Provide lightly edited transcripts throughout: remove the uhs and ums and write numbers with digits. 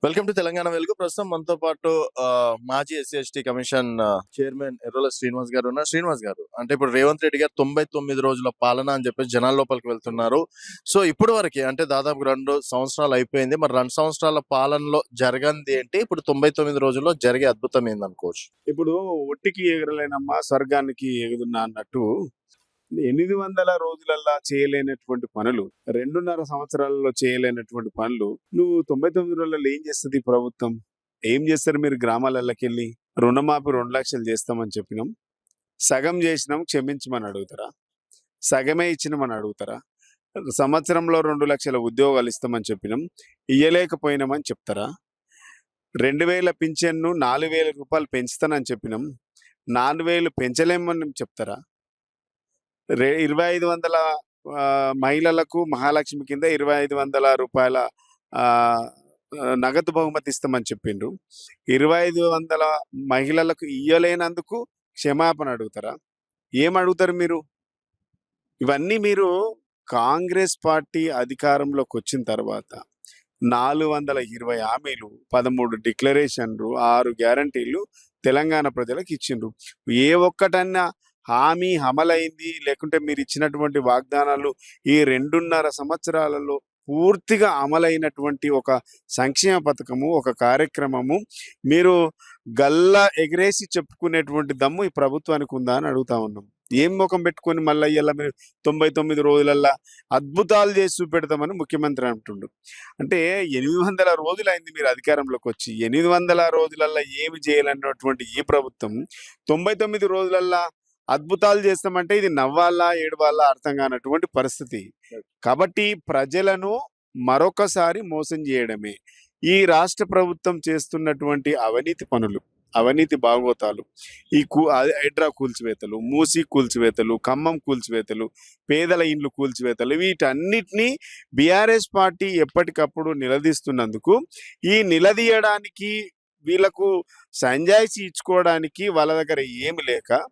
Welcome to Telangana వెలుగు. ప్రస్తుతం మనతో పాటు మాజీ SC, ST commission chairman Errolla Srinivas గారు ఉన్నారు. శ్రీనివాస్ గారు, అంటే ఇప్పుడు రేవంత్ రెడ్డి గారు 99 రోజుల పాలన అని చెప్పేసి జనాల లోపలికి వెళ్తున్నారు. సో ఇప్పటి వరకే అంటే దాదాపు 2 సంవత్సరాలు అయిపోయింది. మరి 2 సంవత్సరాల పాలనలో జరగంది ఏంటి? ఇప్పుడు 99 రోజుల్లో జరిగే అద్భుతం ఏందనుకోవచ్చు? ఇప్పుడు ఒట్టికి ఎగరలేనమ్మా స్వర్గానికి ఎగుదున్నా అన్నట్టు 800 రోజులల్లా చేయలేనటువంటి పనులు, 2.5 సంవత్సరాలలో చేయలేనటువంటి పనులు నువ్వు 99 రోజులలో ఏం చేస్తుంది ఈ ప్రభుత్వం? ఏం చేస్తారు మీరు? గ్రామాలకి వెళ్ళి రుణమాఫీ 2 లక్షలు చేస్తామని చెప్పినాం, సగం చేసినాం క్షమించమని అడుగుతారా? సగమే ఇచ్చినామని అడుగుతారా? సంవత్సరంలో 2 లక్షల ఉద్యోగాలు ఇస్తామని చెప్పినాం, ఇయ్యలేకపోయినామని చెప్తారా? 2000 పింఛన్ను 4000 రూపాయలు పెంచుతానని చెప్పినాం, 4000 పెంచలేమని చెప్తారా? 2500 మహిళలకు మహాలక్ష్మి కింద 2500 రూపాయల నగదు బహుమతి ఇస్తామని చెప్పిండ్రు. 2500 మహిళలకు ఇయ్యలేనందుకు క్షమాపణ అడుగుతారా? ఏం అడుగుతారు మీరు? ఇవన్నీ మీరు కాంగ్రెస్ పార్టీ అధికారంలోకి వచ్చిన తర్వాత 420 హామీలు, 13 డిక్లరేషన్లు, 6 గ్యారంటీలు తెలంగాణ ప్రజలకు ఇచ్చిండ్రు. ఏ ఒక్కటన్నా హామీ అమలైంది? లేకుంటే మీరు ఇచ్చినటువంటి వాగ్దానాలు ఈ 2.5 సంవత్సరాలలో పూర్తిగా అమలైనటువంటి ఒక సంక్షేమ పథకము, ఒక కార్యక్రమము మీరు గల్లా ఎగరేసి చెప్పుకునేటువంటి దమ్ము ఈ ప్రభుత్వానికి ఉందా అని అడుగుతా ఉన్నాం. ఏం ముఖం పెట్టుకొని మళ్ళీ ఇలా మీరు 99 రోజులల్లా అద్భుతాలు చేసి చూపెడతామని ముఖ్యమంత్రి అంటుండు. అంటే 800 రోజులైంది మీరు అధికారంలోకి వచ్చి, 800 రోజులల్లా ఏమి చేయాలన్నటువంటి ఈ ప్రభుత్వం 99 రోజులల్లా అద్భుతాలు చేస్తామంటే ఇది నవ్వాలా ఏడవాలా అర్థం కానటువంటి పరిస్థితి. కాబట్టి ప్రజలను మరొకసారి మోసం చేయడమే ఈ రాష్ట్ర ప్రభుత్వం చేస్తున్నటువంటి అవినీతి పనులు, అవినీతి బాగోతాలు, ఈ హైడ్రా కూల్చివేతలు, మూసి కూల్చివేతలు, ఖమ్మం కూల్చివేతలు, పేదల ఇండ్లు కూల్చివేతలు, వీటన్నిటినీ బీఆర్ఎస్ పార్టీ ఎప్పటికప్పుడు నిలదీస్తున్నందుకు, ఈ నిలదీయడానికి వీళ్ళకు సంజాయిషి ఇచ్చుకోవడానికి వాళ్ళ దగ్గర ఏమి లేక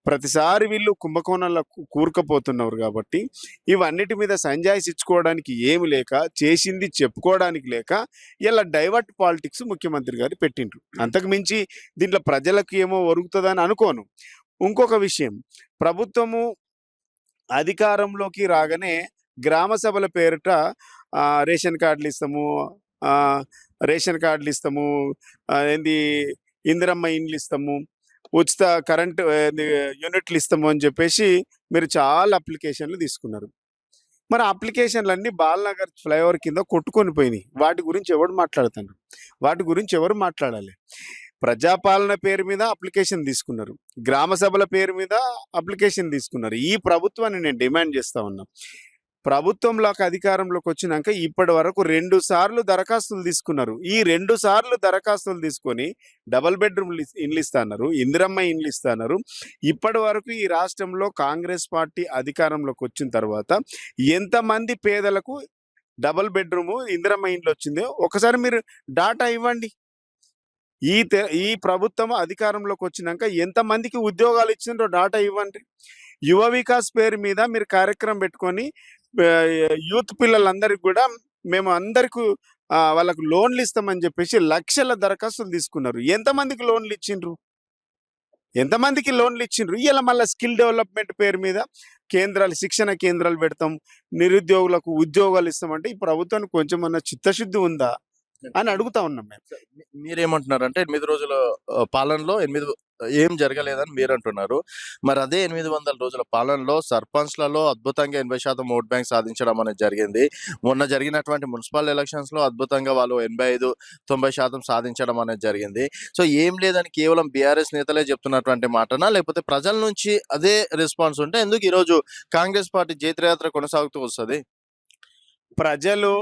ప్రతిసారి వీళ్ళు కుంభకోణంలో కూరుకుపోతున్నారు. కాబట్టి ఇవన్నిటి మీద సంజాయిషి ఇచ్చుకోవడానికి ఏమి లేక, చేసింది చెప్పుకోవడానికి లేక ఇలా డైవర్ట్ పాలిటిక్స్ ముఖ్యమంత్రి గారు పెట్టిండ్రు. అంతకు మించి దీంట్లో ప్రజలకు ఏమో ఒరుగుతుందని అనుకోను. ఇంకొక విషయం, ప్రభుత్వము అధికారంలోకి రాగానే గ్రామ సభల పేరిట రేషన్ కార్డులు ఇస్తాము, ఏంది ఇందిరమ్మ ఇండ్లు ఇస్తాము, ఉచిత కరెంటు యూనిట్లు ఇస్తాము అని చెప్పేసి మీరు చాలా అప్లికేషన్లు తీసుకున్నారు. మరి అప్లికేషన్లన్నీ బాలనగర్ ఫ్లైఓవర్ కింద కొట్టుకొని పోయినాయి. వాటి గురించి ఎవరు మాట్లాడుతున్నారు? వాటి గురించి ఎవరు మాట్లాడాలి? ప్రజాపాలన పేరు మీద అప్లికేషన్ తీసుకున్నారు, గ్రామ సభల పేరు మీద అప్లికేషన్ తీసుకున్నారు. ఈ ప్రభుత్వాన్ని నేను డిమాండ్ చేస్తా ఉన్నా, ప్రభుత్వంలోకి అధికారంలోకి వచ్చినాక ఇప్పటి వరకు 2 సార్లు దరఖాస్తులు తీసుకున్నారు. ఈ 2 సార్లు దరఖాస్తులు తీసుకొని డబల్ బెడ్రూమ్ ఇండ్లు ఇస్తున్నారు, ఇందిరమ్మ ఇండ్లు ఇస్తున్నారు. ఇప్పటి వరకు ఈ రాష్ట్రంలో కాంగ్రెస్ పార్టీ అధికారంలోకి వచ్చిన తర్వాత ఎంతమంది పేదలకు డబల్ బెడ్రూము, ఇందిరమ్మ ఇండ్లు వచ్చిందో ఒకసారి మీరు డాటా ఇవ్వండి. ఈ ప్రభుత్వం అధికారంలోకి వచ్చినాక ఎంతమందికి ఉద్యోగాలు ఇచ్చిండ్రో డాటా ఇవ్వండి. యువ వికాస్ పేరు మీద మీరు కార్యక్రమం పెట్టుకొని యూత్ పిల్లలందరికీ కూడా మేము అందరికీ వాళ్ళకు లోన్లు ఇస్తామని చెప్పేసి లక్షల దరఖాస్తులు తీసుకున్నారు. ఎంతమందికి లోన్లు ఇచ్చిండ్రు? ఇలా మళ్ళీ స్కిల్ డెవలప్మెంట్ పేరు మీద కేంద్రాలు, శిక్షణ కేంద్రాలు పెడతాం, నిరుద్యోగులకు ఉద్యోగాలు ఇస్తామంటే ఈ ప్రభుత్వానికి కొంచెం అన్న చిత్తశుద్ధి ఉందా అని అడుగుతా ఉన్నాం మేము. మీరేమంటున్నారు అంటే 8 రోజుల పాలనలో ఏం జరగలేదని మీరు అంటున్నారు. మరి అదే 800 రోజుల పాలనలో సర్పంచ్లలో అద్భుతంగా 80% ఓట్ బ్యాంక్ సాధించడం అనేది జరిగింది. మొన్న జరిగినటువంటి మున్సిపల్ ఎలక్షన్స్ లో అద్భుతంగా వాళ్ళు 85-90% సాధించడం అనేది జరిగింది. సో ఏం లేదని కేవలం బీఆర్ఎస్ నేతలే చెప్తున్నటువంటి మాటనా, లేకపోతే ప్రజల నుంచి అదే రెస్పాన్స్ ఉంటే ఎందుకు ఈరోజు కాంగ్రెస్ పార్టీ జైత్రయాత్ర కొనసాగుతూ వస్తుంది? ప్రజలు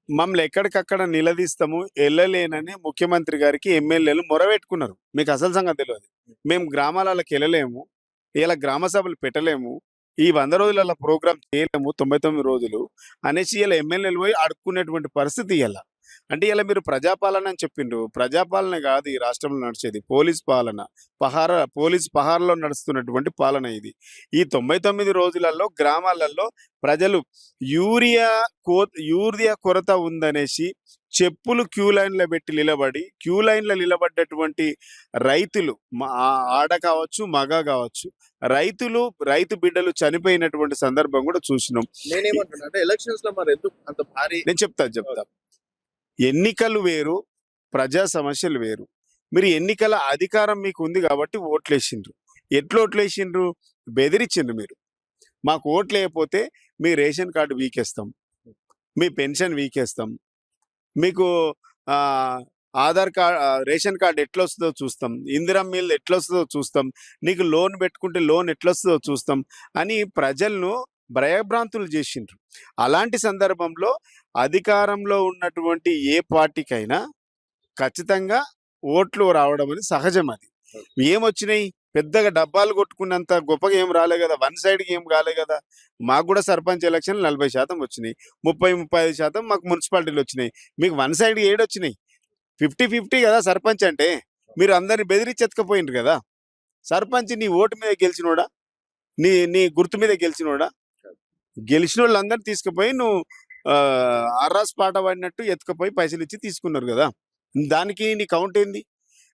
మమ్మల్ని ఎక్కడికక్కడ నిలదీస్తాము, వెళ్ళలేనని ముఖ్యమంత్రి గారికి ఎమ్మెల్యేలు మొరబెట్టుకున్నారు. మీకు అసలు సంగతి తెలియదు. మేము గ్రామాలకు వెళ్ళలేము, ఇలా గ్రామ సభలు పెట్టలేము, ఈ 100 రోజుల ప్రోగ్రాం చేయలేము 99 రోజులు అనేసి ఇలా ఎమ్మెల్యేలు పోయి అడుక్కునేటువంటి పరిస్థితి ఇలా. అంటే ఇలా మీరు ప్రజాపాలన అని చెప్పిండ్రు. ప్రజాపాలన కాదు ఈ రాష్ట్రంలో నడిచేది. పోలీస్ పాలన. పోలీస్ పహారాలో నడుస్తున్నటువంటి పాలన ఇది. ఈ 99 రోజులలో గ్రామాలలో ప్రజలు యూరియా యూరియా కొరత ఉందనేసి చెప్పులు క్యూ లైన్‌లో పెట్టి నిలబడి, క్యూ లైన్‌లో నిలబడ్డటువంటి రైతులు ఆడ కావచ్చు, మగ కావచ్చు. రైతు బిడ్డలు చనిపోయినటువంటి సందర్భం కూడా చూసినాం. నేనేమంటున్నా అంటే ఎలక్షన్స్ లో మరి ఎందుకు అంత భారీ నేను చెప్తా. ఎన్నికలు వేరు, ప్రజా సమస్యలు వేరు. మీరు ఎన్నికల అధికారం మీకు ఉంది కాబట్టి ఓట్లేసిండ్రు. ఎట్లా ఓట్లేసిండ్రు? బెదిరించిండ్రు మీరు. మాకు ఓట్లేయకపోతే మీ రేషన్ కార్డు వీకేస్తాం, మీ పెన్షన్ వీకేస్తాం, మీకు రేషన్ కార్డు ఎట్లొస్తుందో చూస్తాం, ఇందిరమ్మ ఇల్లు ఎట్లొస్తుందో చూస్తాం, నీకు లోన్ పెట్టుకుంటే లోన్ ఎట్లొస్తుందో చూస్తాం అని ప్రజలను భయభ్రాంతులు చేసిండ్రు. అలాంటి సందర్భంలో అధికారంలో ఉన్నటువంటి ఏ పార్టీకైనా ఖచ్చితంగా ఓట్లు రావడం అనేది సహజం. అది ఏమొచ్చినాయి? పెద్దగా డబ్బాలు కొట్టుకున్నంత గొప్పగా ఏం రాలే కదా, వన్ సైడ్‌గా ఏం కాలే కదా. మాకు కూడా సర్పంచ్ ఎలక్షన్‌లు 40% వచ్చినాయి. 35% మాకు మున్సిపాలిటీలు వచ్చినాయి. మీకు వన్ సైడ్‌గా ఏడొచ్చినాయి? 50-50 కదా సర్పంచ్ అంటే. మీరు అందరిని బెదిరించి ఎత్తుకుపోయిండ్రు కదా. సర్పంచ్ నీ ఓటు మీద గెలిచినోడా? నీ నీ గుర్తు మీద గెలిచినోడా? గెలిచినోళ్ళందరిని తీసుకుపోయి నువ్వు అర్రాస్ పాట పాడినట్టు ఎత్తుకుపోయి పైసలిచ్చి తీసుకున్నారు కదా. దానికి నీ కౌంట్ ఏంది?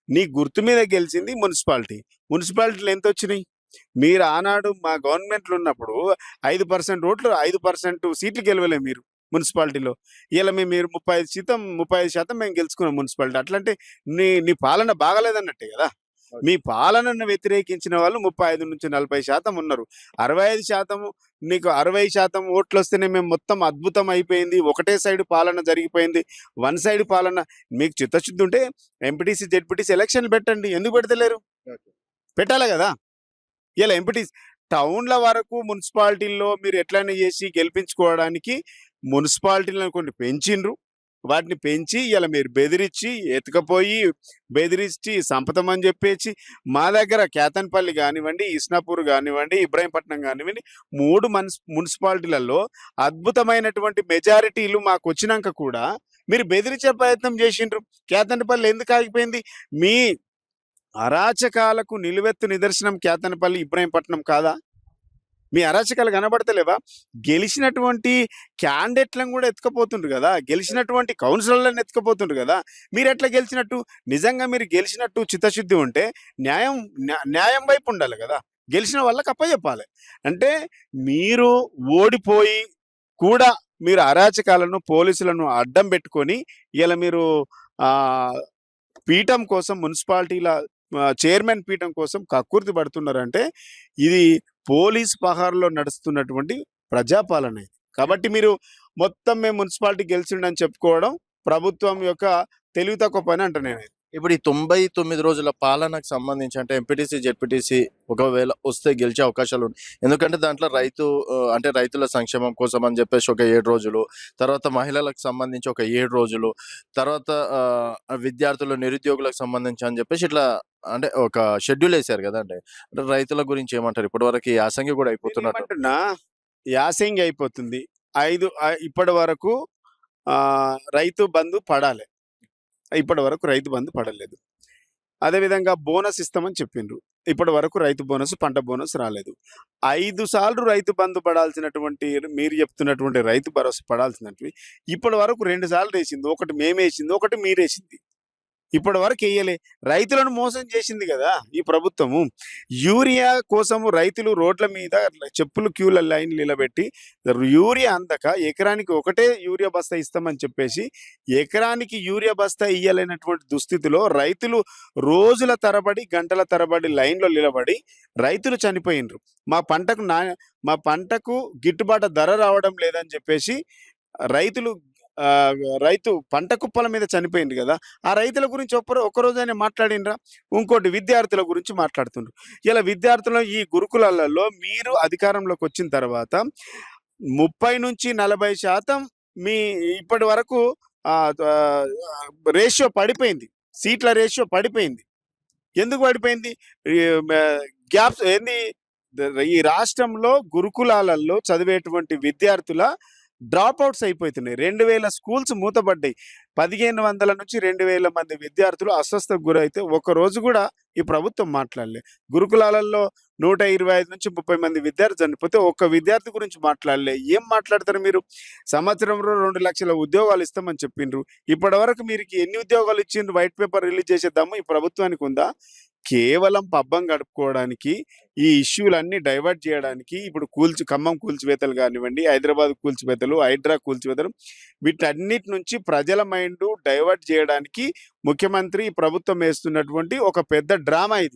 నీ గుర్తు మీద గెలిచింది మున్సిపాలిటీ. మున్సిపాలిటీలు ఎంతొచ్చినాయి? మీరు ఆనాడు మా గవర్నమెంట్‌లో ఉన్నప్పుడు 5% ఓట్లు 5% సీట్లు గెలవలే మీరు మున్సిపాలిటీలో. ఇయాల మీరు 35% మేము గెలుచుకున్నాం మున్సిపాలిటీ. అట్లంటే నీ పాలన బాగాలేదన్నట్టే కదా. మీ పాలనను వ్యతిరేకించిన వాళ్ళు 35-40% ఉన్నారు. 65% నీకు 60% ఓట్లొస్తేనే మేము మొత్తం అద్భుతం అయిపోయింది, ఒకటే సైడ్ పాలన జరిగిపోయింది, వన్ సైడ్ పాలన. మీకు చిత్తశుద్ధి ఉంటే ఎంపీటీసీ, జెడ్పీటీసీ ఎలక్షన్‌లు పెట్టండి. ఎందుకు పెడతలేరు? పెట్టాలి కదా. ఇలా ఎంపీటీసీ టౌన్‌ల వరకు మున్సిపాలిటీల్లో మీరు ఎట్లైనా చేసి గెలిపించుకోవడానికి మున్సిపాలిటీలను కొన్ని పెంచిండ్రు. వాటిని పెంచి ఇలా మీరు బెదిరించి సంపుతామని చెప్పేసి మా దగ్గర కేతన్పల్లి కానివ్వండి, ఇస్నాపూర్ కానివ్వండి, ఇబ్రాహీంపట్నం కానివ్వండి 3 మున్సిపాలిటీలలో అద్భుతమైనటువంటి మెజారిటీలు మాకు వచ్చినాక కూడా మీరు బెదిరించే ప్రయత్నం చేసిండ్రు. కేతన్పల్లి ఎందుకు ఆగిపోయింది? మీ అరాచకాలకు నిలువెత్తు నిదర్శనం కేతన్పల్లి, ఇబ్రాహీంపట్నం కాదా? మీ అరాచకాలు కనబడతలేవా? గెలిచినటువంటి క్యాండిడేట్లను కూడా ఎత్తుకపోతుండ్రు కదా, గెలిచినటువంటి కౌన్సిలర్లను ఎత్తుకపోతుండ్రు కదా. మీరు ఎట్లా గెలిచినట్టు? నిజంగా మీరు గెలిచినట్టు చిత్తశుద్ధి ఉంటే న్యాయం వైపు ఉండాలి కదా. గెలిచిన వాళ్ళకి అప్పచెప్పాలి. అంటే మీరు ఓడిపోయి కూడా మీరు అరాచకాలను, పోలీసులను అడ్డం పెట్టుకొని ఇలా మీరు పీఠం కోసం, మున్సిపాలిటీల చైర్మన్ పీఠం కోసం కక్కుర్తి పడుతున్నారంటే ఇది పోలీస్ పహార్లో నడుస్తున్నటువంటి ప్రజాపాలన ఇది. కాబట్టి మీరు మొత్తం మేము మున్సిపాలిటీ గెలిచిండని చెప్పుకోవడం ప్రభుత్వం యొక్క తెలివి తక్కువ పని అంట నేను. ఇప్పుడు ఈ 99 రోజుల పాలనకు సంబంధించి అంటే ఎంపీటీసీ, జెడ్పీటీసీ ఒకవేళ వస్తే గెలిచే అవకాశాలు ఉన్నాయి. ఎందుకంటే దాంట్లో అంటే రైతుల సంక్షేమం కోసం అని చెప్పేసి ఒక 7 రోజులు, తర్వాత మహిళలకు సంబంధించి ఒక 7 రోజులు, తర్వాత విద్యార్థులు, నిరుద్యోగులకు సంబంధించి అని చెప్పేసి ఇట్లా అంటే ఒక షెడ్యూల్ వేసారు కదండి. అంటే రైతుల గురించి ఏమంటారు? ఇప్పటివరకు యాసంగి కూడా అయిపోతున్నట్టు. ఏమంటున్నా, యాసంగి అయిపోతుంది. ఇప్పటి వరకు రైతు బంధు పడాలి. ఇప్పటి వరకు రైతు బంధు పడలేదు. అదేవిధంగా బోనస్ ఇస్తామని చెప్పిండ్రు. ఇప్పటి వరకు రైతు బోనస్, పంట బోనస్ రాలేదు. 5 సార్లు రైతు బంధు పడాల్సినటువంటి, మీరు చెప్తున్నటువంటి రైతు భరోసా పడాల్సినటువంటి ఇప్పటి వరకు 2 సార్లు వేసింది. ఒకటి మేమేసింది, ఒకటి మీరేసింది. ఇప్పటి వరకు వేయలే. రైతులను మోసం చేసింది కదా ఈ ప్రభుత్వము. యూరియా కోసము రైతులు రోడ్ల మీద చెప్పులు క్యూల లైన్ నిలబెట్టి యూరియా అందక ఎకరానికి ఒకటే యూరియా బస్తా ఇస్తామని చెప్పేసి ఎకరానికి యూరియా బస్తా ఇయ్యలేనటువంటి దుస్థితిలో రైతులు రోజుల తరబడి, గంటల తరబడి లైన్లో నిలబడి రైతులు చనిపోయినరు. మా పంటకు గిట్టుబాటు ధర రావడం లేదని చెప్పేసి రైతు పంట కుప్పల మీద చనిపోయింది కదా. ఆ రైతుల గురించి ఒక్కరోజైనా మాట్లాడిండ్రా? ఇంకోటి విద్యార్థుల గురించి మాట్లాడుతుండ్రు. ఇలా విద్యార్థులు ఈ గురుకులాలలో మీరు అధికారంలోకి వచ్చిన తర్వాత 30-40% మీ ఇప్పటి వరకు రేషియో పడిపోయింది. సీట్ల రేషియో పడిపోయింది. ఎందుకు పడిపోయింది? గ్యాప్స్ ఏంది? ఈ రాష్ట్రంలో గురుకులాలలో చదివేటువంటి విద్యార్థుల డ్రాప్ అవుట్స్ అయిపోతున్నాయి. 2000 స్కూల్స్ మూతపడ్డాయి. 1500 నుంచి 2000 మంది విద్యార్థులు అస్వస్థతకు గురైతే ఒక్కరోజు కూడా ఈ ప్రభుత్వం మాట్లాడలే. గురుకులాలలో 125 నుంచి 30 మంది విద్యార్థులు చనిపోతే ఒక్క విద్యార్థి గురించి మాట్లాడలే. ఏం మాట్లాడతారు మీరు? సంవత్సరంలో 2 లక్షల ఉద్యోగాలు ఇస్తామని చెప్పిండ్రు. ఇప్పటివరకు మీరుకి ఎన్ని ఉద్యోగాలు ఇచ్చిండ్రు? వైట్ పేపర్ రిలీజ్ చేసే దమ్ము ఈ ప్రభుత్వానికి ఉందా? కేవలం పబ్బం గడుపుకోవడానికి, ఈ ఇష్యూలన్నీ డైవర్ట్ చేయడానికి ఇప్పుడు ఖమ్మం కూల్చివేతలు గానివ్వండి, హైదరాబాద్ కూల్చివేతలు, హైడ్రా కూల్చివేతలు వీటన్నిటి నుంచి ప్రజల మైండు డైవర్ట్ చేయడానికి ముఖ్యమంత్రి, ప్రభుత్వం వేస్తున్నటువంటి ఒక పెద్ద డ్రామా ఇది.